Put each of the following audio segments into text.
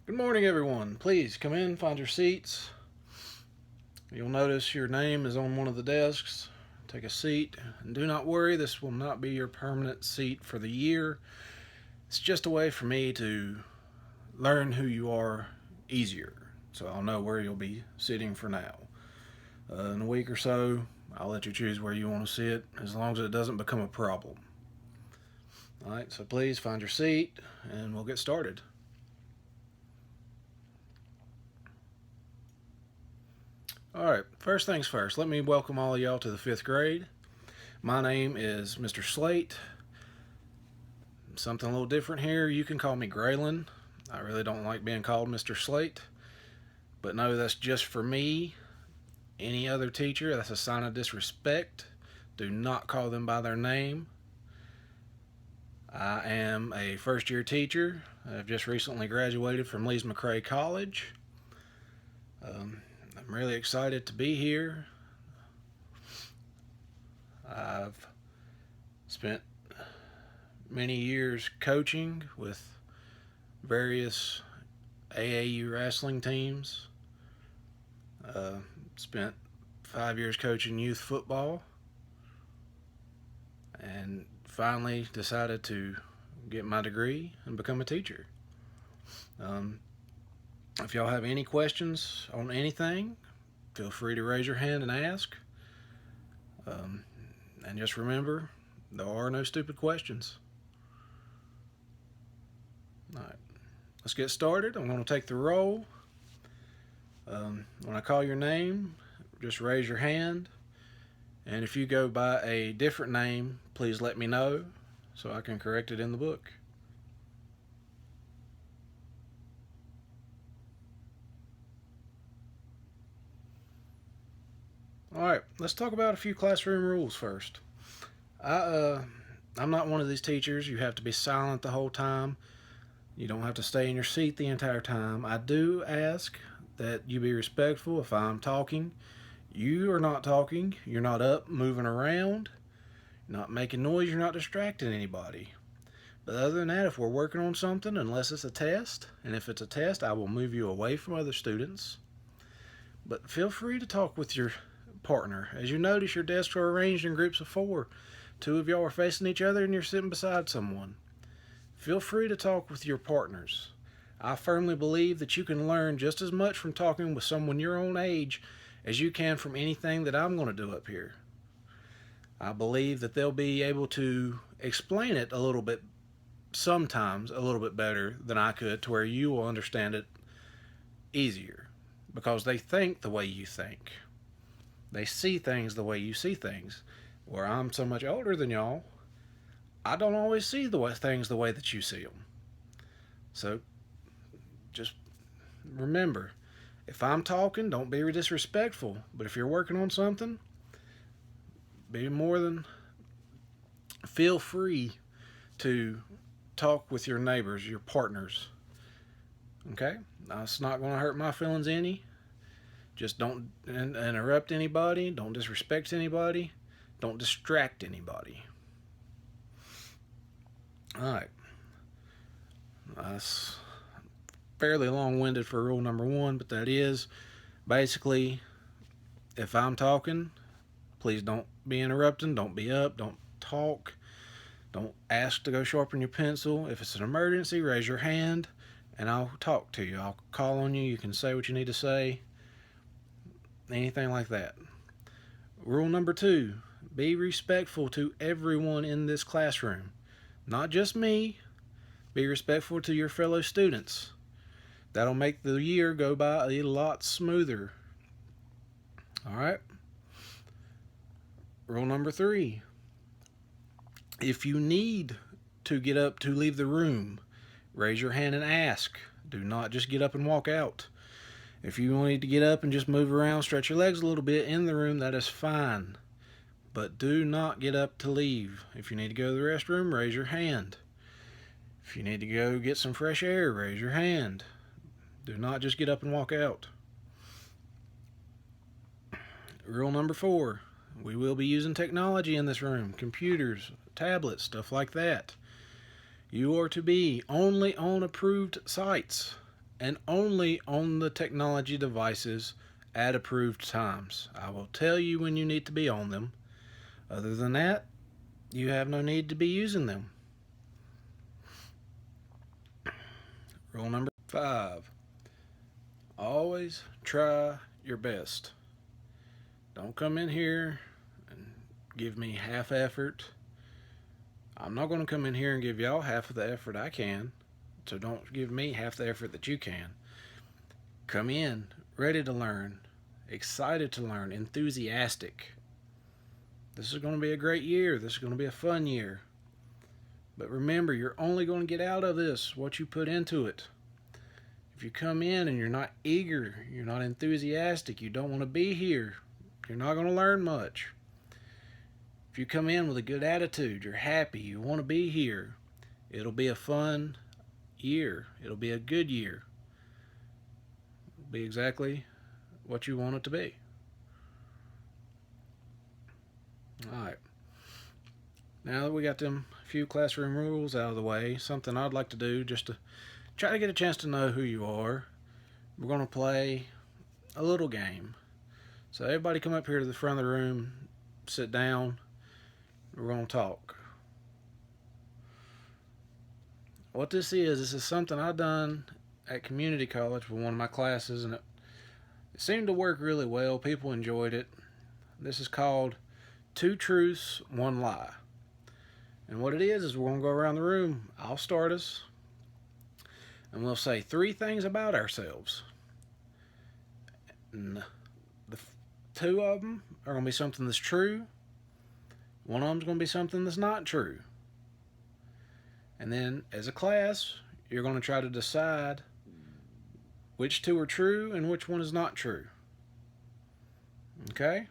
Good morning, everyone. Please come in, find your seats. You'll notice your name is on one of the desks. Take a seat, and do not worry, this will not be your permanent seat for the year. It's just a way for me to learn who you are easier, so I'll know where you'll be sitting for now. In a week or so, I'll let you choose where you want to sit, as long as it doesn't become a problem. Alright, so please find your seat, and we'll get started. Alright, first things first, let me welcome all of y'all to the 5th grade. My name is Mr. Slate. Something a little different here, you can call me Graylin. I really don't like being called Mr. Slate, but no, that's just for me. Any other teacher, that's a sign of disrespect. Do not call them by their name. I am a first year teacher. I've just recently graduated from Lees-McRae College. I'm really excited to be here. I've spent many years coaching with various AAU wrestling teams. Spent 5 years coaching youth football, and finally decided to get my degree and become a teacher. If y'all have any questions on anything, feel free to raise your hand and ask. And just remember, there are no stupid questions. Alright, let's get started. I'm going to take the roll. When I call your name, just raise your hand. And if you go by a different name, please let me know so I can correct it in the book. Alright, let's talk about a few classroom rules first. I'm not one of these teachers. You have to be silent the whole time. You don't have to stay in your seat the entire time. I do ask that you be respectful if I'm talking. You are not talking. You're not up, moving around. You're not making noise. You're not distracting anybody. But other than that, if we're working on something, unless it's a test, and if it's a test, I will move you away from other students. But feel free to talk with your partner. As you notice, your desks are arranged in groups of 4. 2 of y'all are facing each other and you're sitting beside someone. Feel free to talk with your partners. I firmly believe that you can learn just as much from talking with someone your own age as you can from anything that I'm going to do up here. I believe that they'll be able to explain it a little bit, sometimes a little bit better than I could, to where you will understand it easier, because they think the way you think. They see things the way you see things. Where I'm so much older than y'all, I don't always see things the way that you see them. So just remember, if I'm talking, don't be disrespectful. But if you're working on something, be more than feel free to talk with your neighbors, your partners. Okay? Now, it's not going to hurt my feelings any. Just don't interrupt anybody. Don't disrespect anybody. Don't distract anybody. Alright. That's fairly long-winded for rule number 1, but that is basically, if I'm talking, please don't be interrupting. Don't be up. Don't talk. Don't ask to go sharpen your pencil. If it's an emergency, raise your hand and I'll talk to you. I'll call on you. You can say what you need to say. Anything like that. Rule number 2, be respectful to everyone in this classroom. Not just me. Be respectful to your fellow students. That'll make the year go by a lot smoother. Alright? Rule number 3, if you need to get up to leave the room, raise your hand and ask. Do not just get up and walk out. If you need to get up and just move around, stretch your legs a little bit in the room, that is fine. But do not get up to leave. If you need to go to the restroom, raise your hand. If you need to go get some fresh air, raise your hand. Do not just get up and walk out. Rule number 4, we will be using technology in this room. Computers, tablets, stuff like that. You are to be only on approved sites and only on the technology devices at approved times. I will tell you when you need to be on them. Other than that, you have no need to be using them. Rule number 5. Always try your best. Don't come in here and give me half effort. I'm not going to come in here and give y'all half of the effort I can. So don't give me half the effort that you can. Come in ready to learn, excited to learn, enthusiastic. This is going to be a great year. This is going to be a fun year. But remember, you're only going to get out of this what you put into it. If you come in and you're not eager, you're not enthusiastic, you don't want to be here, you're not going to learn much. If you come in with a good attitude, you're happy, you want to be here, it'll be a fun year. It'll be a good year. It'll be exactly what you want it to be. Alright. Now that we got them few classroom rules out of the way, something I'd like to do just to try to get a chance to know who you are. We're going to play a little game. So everybody come up here to the front of the room, sit down, we're going to talk. What this is something I've done at community college for one of my classes, and it seemed to work really well. People enjoyed it. This is called 2 Truths, 1 Lie. And what it is we're going to go around the room. I'll start us, and we'll say 3 things about ourselves. And the 2 of them are going to be something that's true. 1 of them is going to be something that's not true. And then, as a class, you're going to try to decide which 2 are true and which 1 is not true. Okay?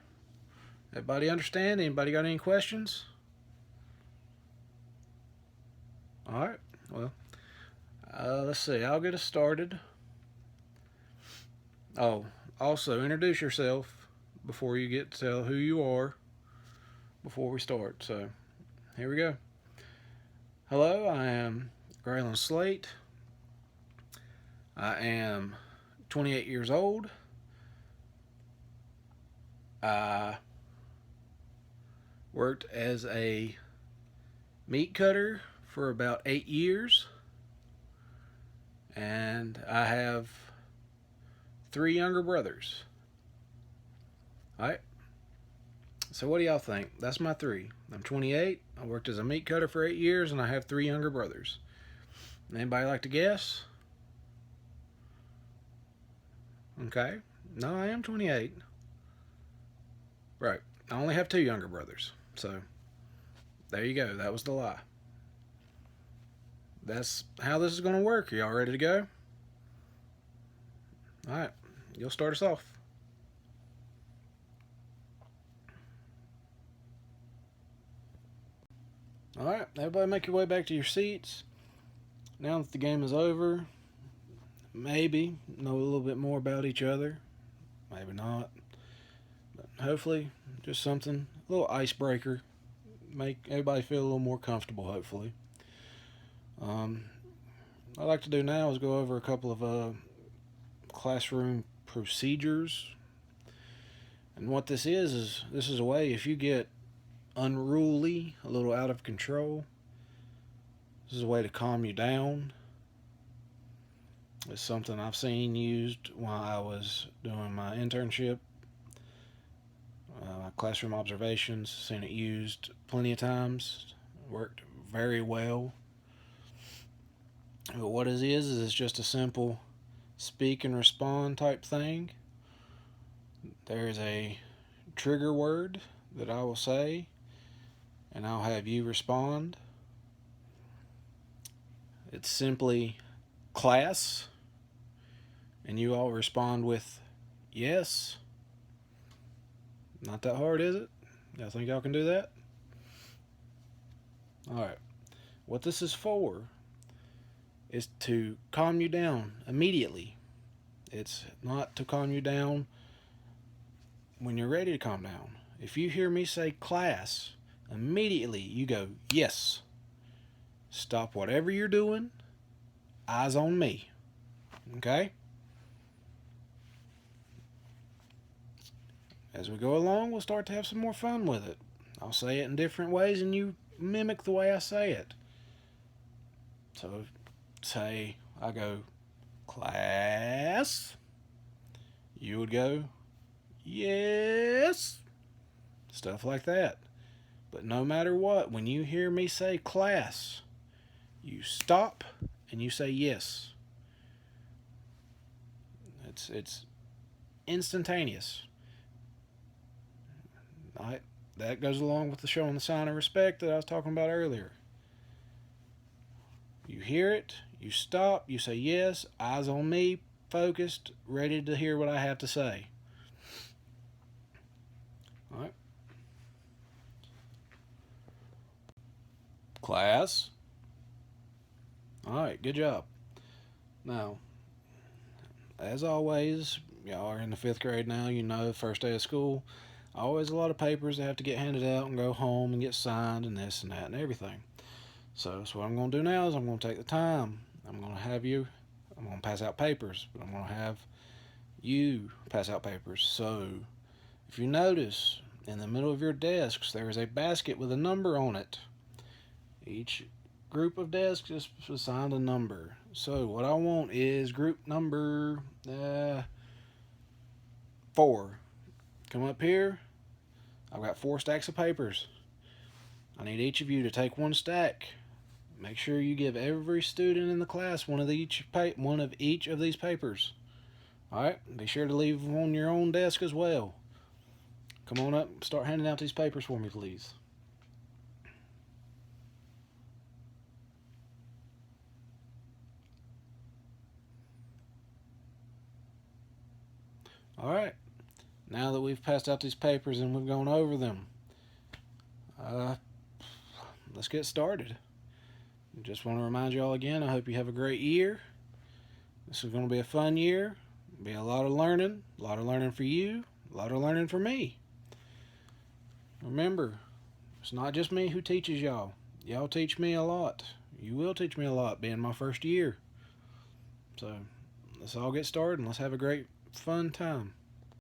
Everybody understand? Anybody got any questions? Alright, well, let's see. I'll get us started. Oh, also, introduce yourself before you get to tell who you are before we start. So, here we go. Hello, I am Graylin Slate. I am 28 years old. I worked as a meat cutter for about 8 years. And I have 3 younger brothers. Alright. So what do y'all think? That's my 3. I'm 28. I worked as a meat cutter for 8 years, and I have 3 younger brothers. Anybody like to guess? Okay. No, I am 28. Right. I only have 2 younger brothers. So, there you go. That was the lie. That's how this is going to work. Are y'all ready to go? Alright. You'll start us off. Alright, everybody make your way back to your seats. Now that the game is over, maybe know a little bit more about each other. Maybe not. But hopefully, just something, a little icebreaker. Make everybody feel a little more comfortable, hopefully. What I'd like to do now is go over a couple of classroom procedures. And what this is this is a way if you get unruly, a little out of control, this is a way to calm you down. It's something I've seen used while I was doing my internship, classroom observations, seen it used plenty of times. It worked very well. But what it is it's just a simple speak and respond type thing. There's a trigger word that I will say, and I'll have you respond. It's simply class, and you all respond with yes. Not that hard, is it? Y'all think y'all can do that? Alright. What this is for is to calm you down immediately. It's not to calm you down when you're ready to calm down. If you hear me say class, immediately you go, yes. Stop whatever you're doing. Eyes on me. Okay? As we go along, we'll start to have some more fun with it. I'll say it in different ways and you mimic the way I say it. So, say I go, class. You would go, yes. Stuff like that. But no matter what, when you hear me say class, you stop and you say yes. It's instantaneous. All right? That goes along with the showing the sign of respect that I was talking about earlier. You hear it, you stop, you say yes, eyes on me, focused, ready to hear what I have to say. All right. Class. All right, good job. Now, as always, y'all are in the 5th grade now, you know, first day of school. Always a lot of papers that have to get handed out and go home and get signed and this and that and everything. So what I'm going to do now is I'm going to take the time. I'm going to pass out papers, but I'm going to have you pass out papers. So if you notice, in the middle of your desks, there is a basket with a number on it. Each group of desks is assigned a number. So what I want is group number 4. Come up here. I've got 4 stacks of papers. I need each of you to take one stack. Make sure you give every student in the class one of each of these papers. Alright, be sure to leave them on your own desk as well. Come on up, start handing out these papers for me, please. Alright, now that we've passed out these papers and we've gone over them, let's get started. Just want to remind you all again, I hope you have a great year. This is going to be a fun year. It'll be a lot of learning for you, a lot of learning for me. Remember, it's not just me who teaches y'all. Y'all teach me a lot. You will teach me a lot being my first year. So let's all get started and let's have a great fun time.